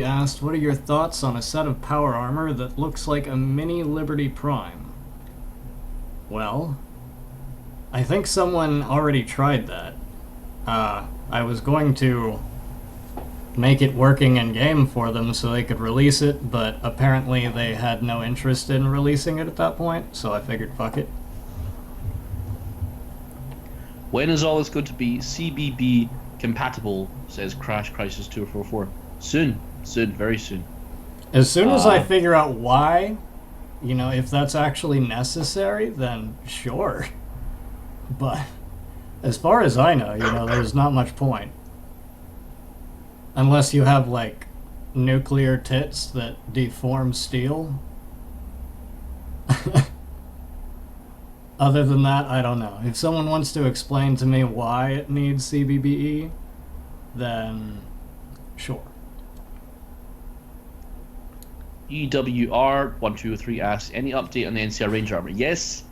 asked, what are your thoughts on a set of power armor that looks like a mini Liberty Prime? Well, I think someone already tried that. I was going to make it working in game for them so they could release it, but apparently they had no interest in releasing it at that point, so I figured fuck it. When is all this going to be CBB compatible? Says Crash Crisis 244. Soon, very soon. As soon as I figure out why, if that's actually necessary, then sure. But as far as I know, there's not much point. Unless you have, like, nuclear tits that deform steel. Other than that, I don't know. If someone wants to explain to me why it needs CBBE, then sure. EWR1203 asks, any update on the NCR Ranger armor? Yes,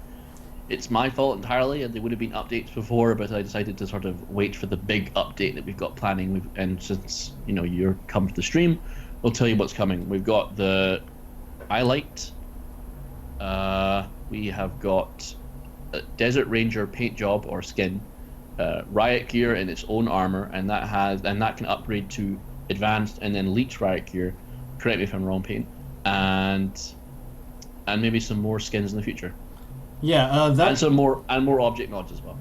it's my fault entirely, and there would have been updates before, but I decided to sort of wait for the big update that we've got planning. And since you're come to the stream, we'll tell you what's coming. We've got the Eyelight. We have got a Desert Ranger paint job or skin, Riot Gear in its own armor, and that can upgrade to advanced and then elite Riot Gear. Correct me if I'm wrong, Payne. And maybe some more skins in the future. Yeah, and some more object mods as well.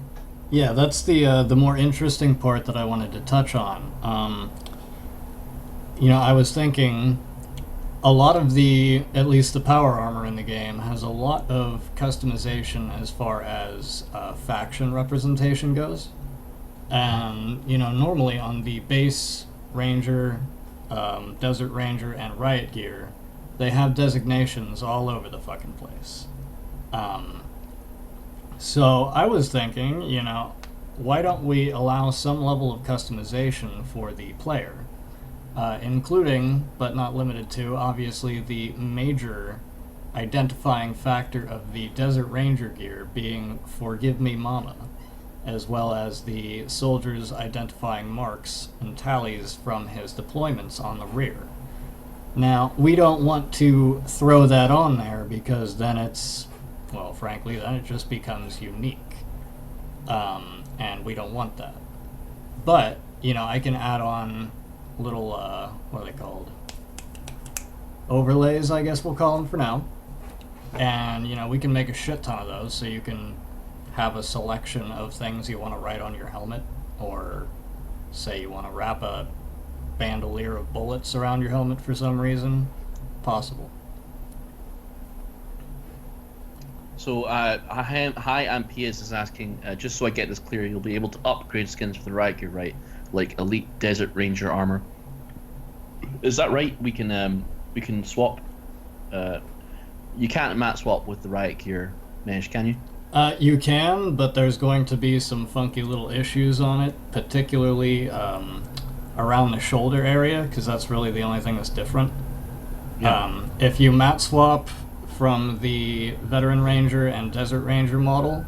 Yeah, that's the more interesting part that I wanted to touch on. I was thinking a lot of at least the power armor in the game has a lot of customization as far as faction representation goes. And, normally on the base Ranger, Desert Ranger, and Riot Gear, they have designations all over the fucking place. So I was thinking, why don't we allow some level of customization for the player? Including, but not limited to, obviously the major identifying factor of the Desert Ranger gear being Forgive Me Mama, as well as the soldier's identifying marks and tallies from his deployments on the rear. Now, we don't want to throw that on there because then frankly, then it just becomes unique. And we don't want that. But, I can add on little, what are they called? Overlays, I guess we'll call them for now. And, we can make a shit ton of those so you can have a selection of things you want to write on your helmet, or say you want to wrap a bandolier of bullets around your helmet for some reason. Possible. So, Hi Ampias is asking, just so I get this clear, you'll be able to upgrade skins for the Riot Gear, right? Like Elite Desert Ranger armor. Is that right? We can swap. You can't mat swap with the Riot Gear mesh, can you? You can, but there's going to be some funky little issues on it, particularly around the shoulder area, because that's really the only thing that's different. Yeah. If you mat swap from the Veteran Ranger and Desert Ranger model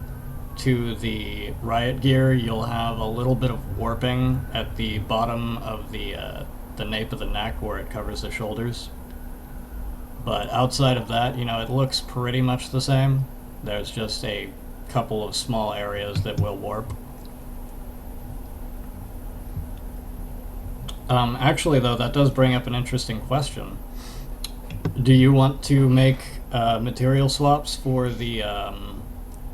to the Riot Gear, you'll have a little bit of warping at the bottom of the nape of the neck where it covers the shoulders. But outside of that, it looks pretty much the same. There's just a couple of small areas that will warp. Actually, though, that does bring up an interesting question. Do you want to make material swaps for the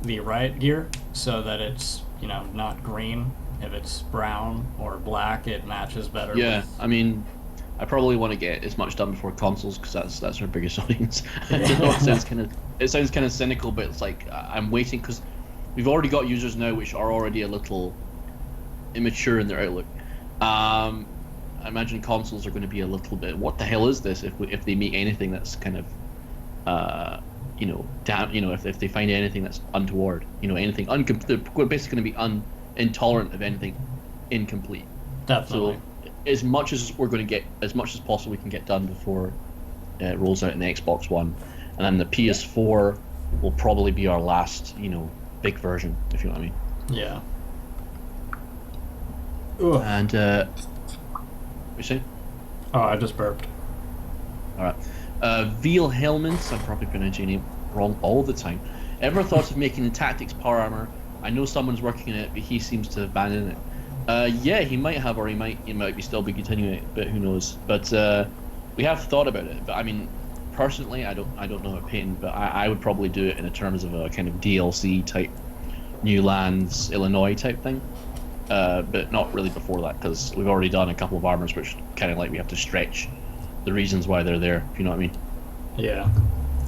Riot Gear so that it's not green? If it's brown or black, it matches better. Yeah, I mean, I probably want to get as much done before consoles because that's our biggest audience. It sounds kind of cynical, but it's like I'm waiting because we've already got users now which are already a little immature in their outlook. I imagine consoles are going to be a little bit, what the hell is this? If they meet anything that's kind of, if they find anything that's untoward, anything they're basically going to be intolerant of anything incomplete. Definitely. So as much as we're going to get, as much as possible, we can get done before it rolls out in the Xbox One, and then the PS4 will probably be our last, big version, if you know what I mean. Yeah. Ugh. And what you say? Oh, I just burped. All right. Veal Helmans, I'm probably pronouncing your name wrong all the time. Ever thought of making tactics power armor? I know someone's working on it, but he seems to have abandoned it. Yeah, he might have, or he might be still be continuing it, but who knows? But we have thought about it. But I mean, personally, I don't know about painting, but I would probably do it in terms of a kind of DLC type, New Lands, Illinois type thing. But not really before that, because we've already done a couple of armors, which kind of like we have to stretch the reasons why they're there. If you know what I mean? Yeah.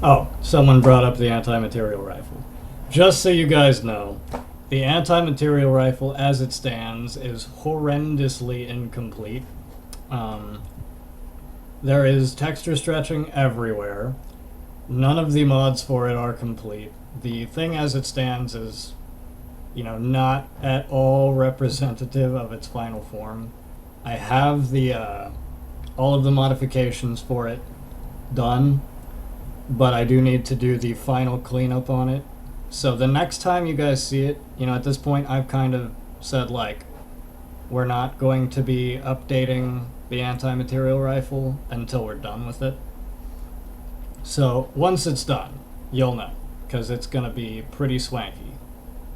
Oh, someone brought up the anti-material rifle. Just so you guys know, the anti-material rifle, as it stands, is horrendously incomplete. There is texture stretching everywhere. None of the mods for it are complete. The thing as it stands is, not at all representative of its final form. I have the all of the modifications for it done, but I do need to do the final cleanup on it. So the next time you guys see it, at this point I've kind of said, like, we're not going to be updating the anti-material rifle until we're done with it. So once it's done, you'll know, because it's going to be pretty swanky.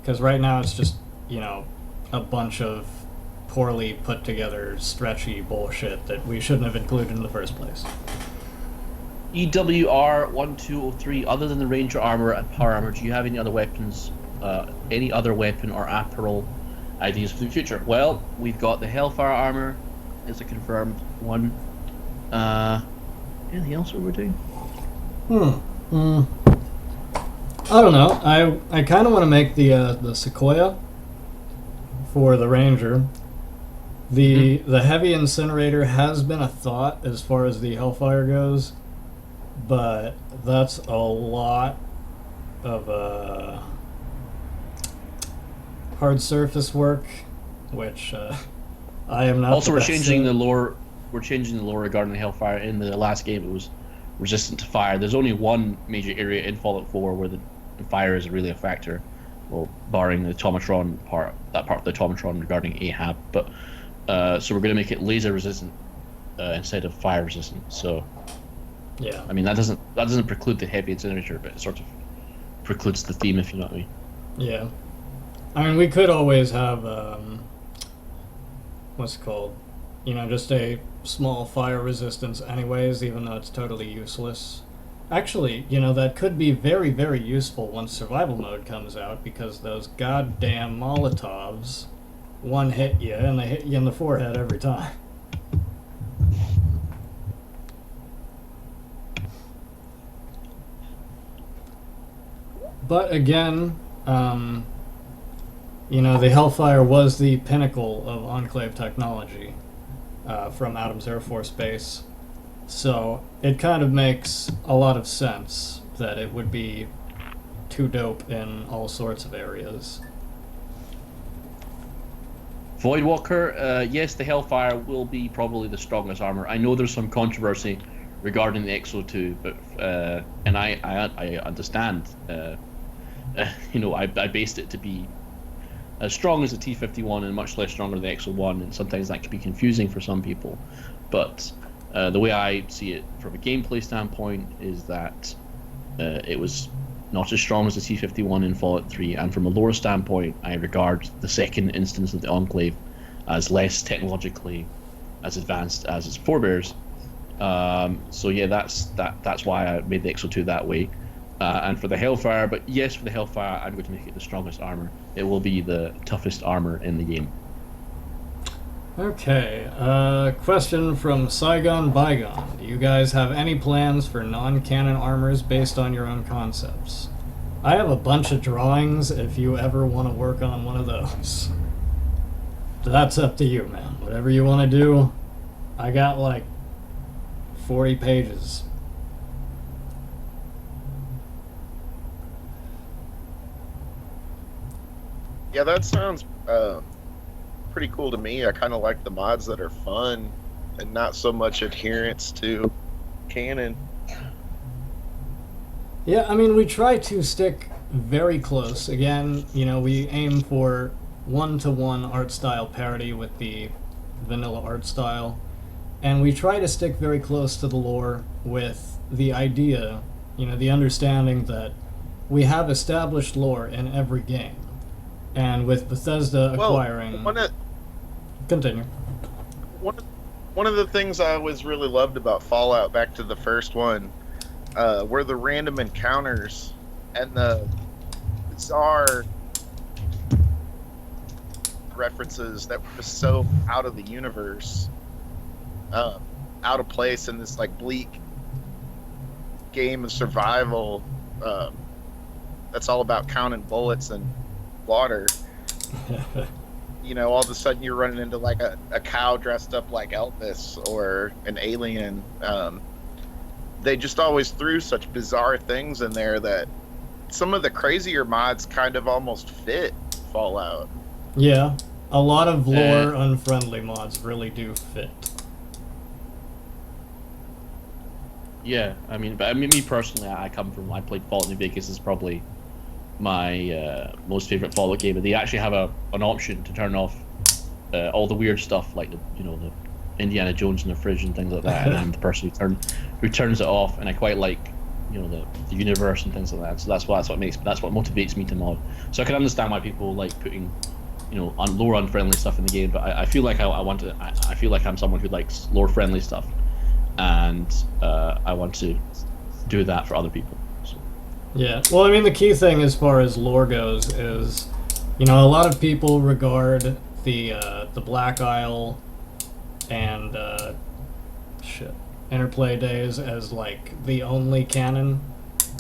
Because right now it's just, a bunch of poorly put together, stretchy bullshit that we shouldn't have included in the first place. EWR1203, other than the Ranger armor and power armor, do you have any other weapons, any other weapon or apparel ideas for the future? Well, we've got the Hellfire armor, is a confirmed one. Anything else that we're doing? I don't know. I kind of want to make the Sequoia for the Ranger. The heavy incinerator has been a thought as far as the Hellfire goes, but that's a lot of hard surface work, which I am not. Also, we're changing the lore. We're changing the lore regarding the Hellfire. In the last game, it was resistant to fire. There's only one major area in Fallout 4 where the fire is really a factor. Well, barring the Automatron part, that part of the Automatron regarding Ahab. But so we're going to make it laser resistant instead of fire resistant. So yeah, I mean that doesn't preclude the heavy incinerator, but it sort of precludes the theme, if you know what I mean. Yeah, I mean we could always have what's it called? Just a small fire resistance anyways, even though it's totally useless. Actually, that could be very, very useful once survival mode comes out, because those goddamn Molotovs one hit you, and they hit you in the forehead every time. But again, the Hellfire was the pinnacle of Enclave technology from Adams Air Force Base. So it kind of makes a lot of sense that it would be too dope in all sorts of areas. Voidwalker, yes, the Hellfire will be probably the strongest armor. I know there's some controversy regarding the Exo 2, but and I understand. I based it to be as strong as the T-51 and much less stronger than the Exo 1, and sometimes that can be confusing for some people. But the way I see it from a gameplay standpoint is that it was not as strong as the T-51 in Fallout 3, and from a lore standpoint, I regard the second instance of the Enclave as less technologically as advanced as its forebears. So yeah, that's why I made the Exo 2 that way. And for the Hellfire, but yes, for the Hellfire, I'm going to make it the strongest armor. It will be the toughest armor in the game. Okay, question from Saigon Bygone. Do you guys have any plans for non-canon armors based on your own concepts? I have a bunch of drawings if you ever want to work on one of those. That's up to you, man. Whatever you want to do. I got like 40 pages. Yeah, that sounds pretty cool to me. I kind of like the mods that are fun and not so much adherence to canon. Yeah, I mean, we try to stick very close. Again, we aim for one-to-one art style parity with the vanilla art style. And we try to stick very close to the lore with the idea, the understanding that we have established lore in every game. And with Bethesda acquiring... Continue. One of the things I always really loved about Fallout, back to the first one, were the random encounters and the bizarre references that were just so out of the universe, out of place in this like bleak game of survival that's all about counting bullets and water. All of a sudden you're running into like a cow dressed up like Elvis or an alien. They just always threw such bizarre things in there that some of the crazier mods kind of almost fit Fallout. Yeah, a lot of lore unfriendly mods really do fit. Yeah, me personally, I played Fallout New Vegas is probably my most favorite Fallout game, and they actually have an option to turn off all the weird stuff like the Indiana Jones in the fridge and things like that, and I'm the person who turns it off, and I quite like the universe and things like that. So that's what motivates me to mod. So I can understand why people like putting on lore unfriendly stuff in the game, but I feel like I feel like I'm someone who likes lore friendly stuff, and I want to do that for other people. So. Yeah, well, the key thing as far as lore goes is, a lot of people regard the Black Isle and Interplay days as like the only canon,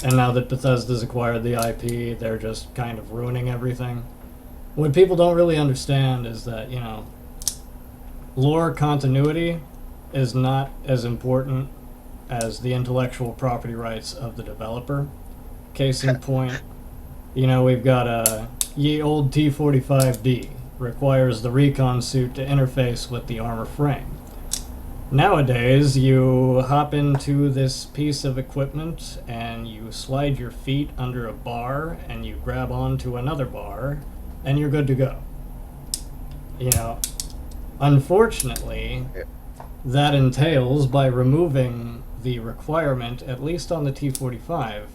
and now that Bethesda's acquired the IP, they're just kind of ruining everything. What people don't really understand is that lore continuity is not as important as the intellectual property rights of the developer. Case in point, we've got a ye old T-45D requires the recon suit to interface with the armor frame. Nowadays, you hop into this piece of equipment and you slide your feet under a bar and you grab onto another bar and you're good to go. Unfortunately, that entails, by removing the requirement, at least on the T-45,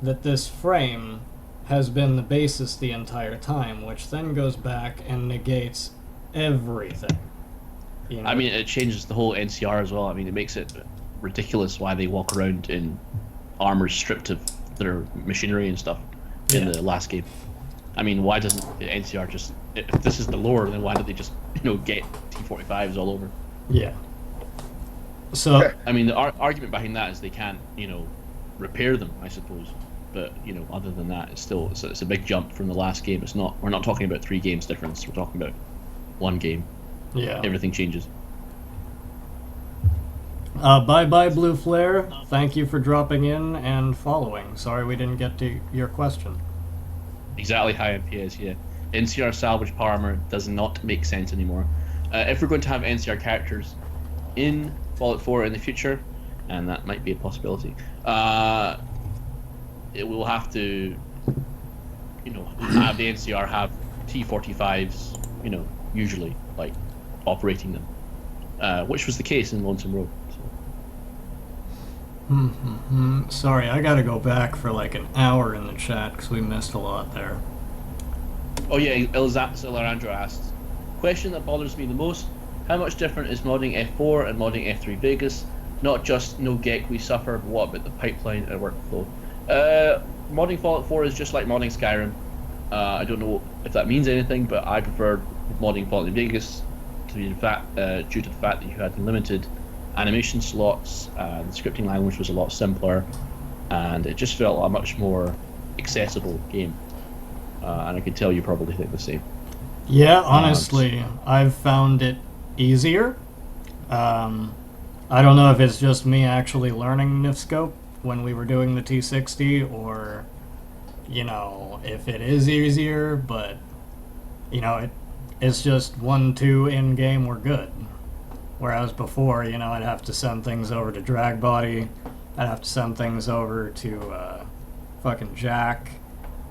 that this frame has been the basis the entire time, which then goes back and negates everything. It changes the whole NCR as well. It makes it ridiculous why they walk around in armor stripped of their machinery and stuff in the last game. Why doesn't the NCR just... If this is the lore, then why do they just, get T-45s all over? Yeah. So... the argument behind that is they can't, repair them, I suppose. But, other than that, it's a big jump from the last game. We're not talking about 3 games difference. We're talking about 1 game. Yeah. Everything changes. Bye-bye, Blue Flare. Thank you for dropping in and following. Sorry we didn't get to your question. Exactly, high MPS, yeah. NCR salvage power armor does not make sense anymore. If we're going to have NCR characters in Fallout 4 in the future, and that might be a possibility, it will have to, have the NCR have T-45s, usually, like, operating them, which was the case in Lonesome Road. So. Sorry, I gotta go back for like an hour in the chat because we missed a lot there. Oh yeah, Ilzapsilarandro asks, question that bothers me the most, how much different is modding F4 and modding F3 Vegas? Not just no GEC we suffer, but what about the pipeline and workflow? Modding Fallout 4 is just like modding Skyrim. I don't know if that means anything, but I prefer modding Fallout New Vegas due to the fact that you had limited animation slots, the scripting language was a lot simpler, and it just felt a much more accessible game. And I can tell you probably think the same. Yeah, honestly, I've found it easier. I don't know if it's just me actually learning Nifscope when we were doing the T60, or, if it is easier, but, it's just 1-2 in-game, we're good. Whereas before, I'd have to send things over to Dragbody, I'd have to send things over to, fucking Jack.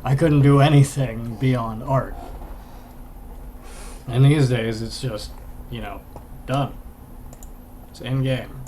I couldn't do anything beyond art. And these days, it's just, done. It's in game.